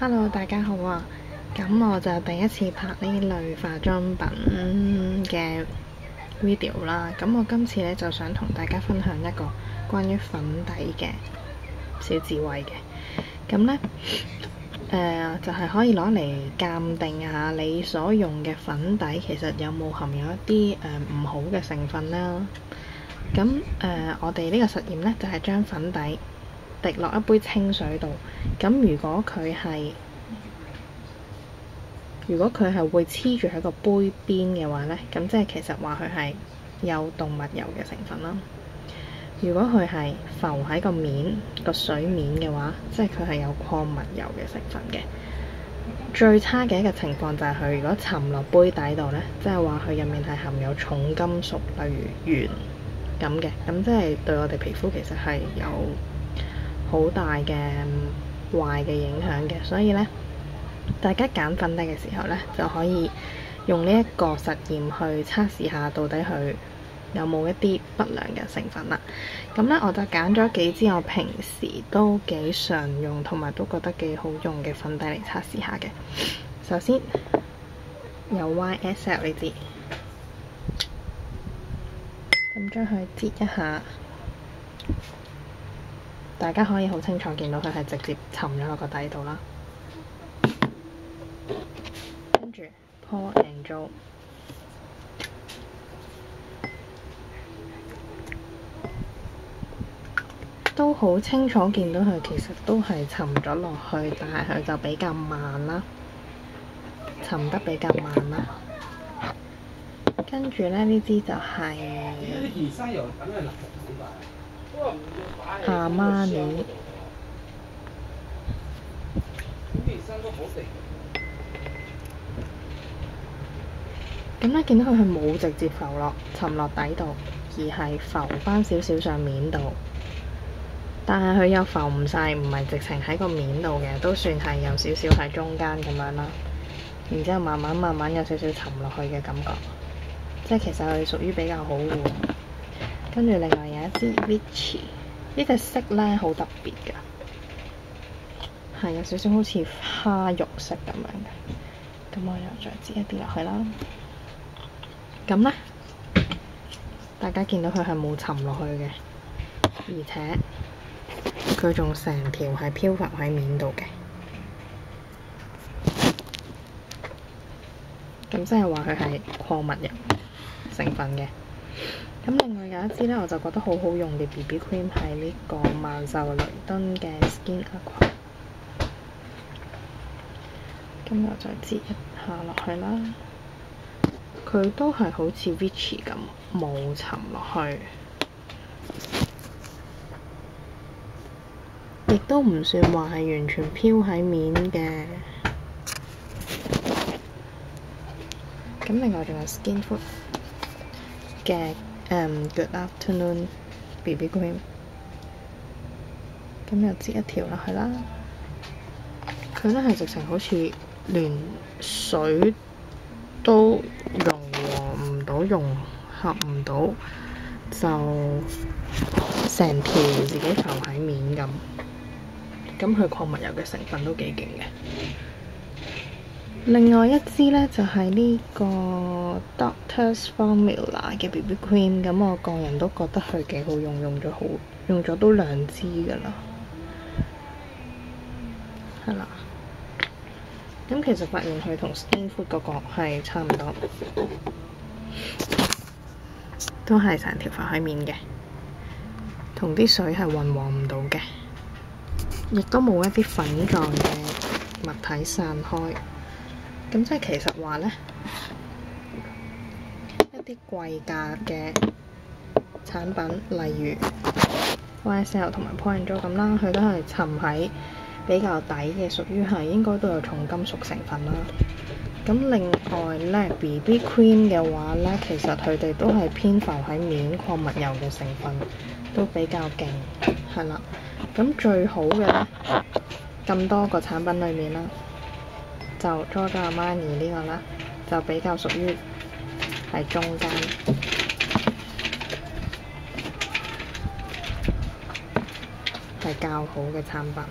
Hello，大家好啊！咁我就第一次拍呢類化妝品嘅 video 啦。咁我今次呢，就想同大家分享一個關於粉底嘅小智慧嘅。咁呢，就係可以攞嚟鑑定下你所用嘅粉底其實有冇含有一啲唔好嘅成分啦。咁我哋呢個實驗呢，就係將粉底滴落一杯清水度，咁如果佢係會黐住喺個杯邊嘅話呢，咁即係其實話佢係有動物油嘅成分啦。如果佢係浮喺個水面嘅話，即係佢係有礦物油嘅成分嘅。最差嘅一個情況就係佢如果沉落杯底度呢，即係話佢入面係含有重金屬，例如鉛咁嘅，咁即係對我哋皮膚其實係有好大嘅壞嘅影響嘅。所以呢，大家揀粉底嘅時候呢，就可以用呢一個實驗去測試下到底佢有冇一啲不良嘅成分啦。咁呢，我就揀咗幾支我平時都幾常用同埋都覺得幾好用嘅粉底嚟測試下嘅。首先有 YSL 呢支，咁將佢擠一下，大家可以好清楚見到佢係直接沉咗落個底度啦。跟住 Paul and Joe， 都好清楚見到佢其實都係沉咗落去，但係佢就比較慢啦，沉得比較慢啦。跟住咧，呢支就係阿瑪尼。咁咧，見到佢係冇直接沉落底度，而係浮翻少少上面度。但係佢又浮唔晒，唔係直情喺個面度嘅，都算係有少少喺中間咁樣啦。然之後慢慢有少少沉落去嘅感覺，即係其實佢屬於比較好嘅。跟住另外有一支 Vichy， 呢隻色咧好特別㗎，係有少少好似蝦肉色咁樣嘅。咁我又再擠一啲落去啦。咁呢，大家見到佢係冇沉落去嘅，而且佢仲成條係漂浮喺面度嘅。咁即係話佢係礦物油成分嘅。咁另外有一支呢，我就覺得好好用嘅 BB cream 係呢個曼秀雷敦嘅 Skin Aqua。咁我再擠一下落去啦。佢都係好似 Vichy 咁冇沉落去，亦都唔算話係完全漂喺面嘅。咁另外仲有 Skinfood 嘅Good Afternoon BB Cream， 咁又擠一條落去啦。佢咧係直情好似連水都融和唔到，融合唔到，就成條自己浮喺面咁。咁佢礦物油嘅成分都幾勁嘅。另外一支呢，就係呢個 Doctor's Formula 嘅 BB Cream， 咁我個人都覺得佢幾好用，用咗都2支㗎啦。係啦。咁其實發現佢同 Skinfood 嗰個係差唔多，都係成條浮喺面嘅，同啲水係混和唔到嘅，亦都冇一啲粉狀嘅物體散開。咁即係其實話呢，一啲貴價嘅產品，例如 YSL 同埋 Paul & Joe 咁啦，佢都係沉喺比較底嘅，屬於係應該都有重金屬成分啦。咁另外咧 BB Cream 嘅話咧，其實佢哋都係偏浮喺面，礦物油嘅成分都比較勁，係啦。咁最好嘅咧，咁多個產品裏面啦，就 Giorgio Armani 呢個啦，就比較屬於係中間，係較好嘅產品。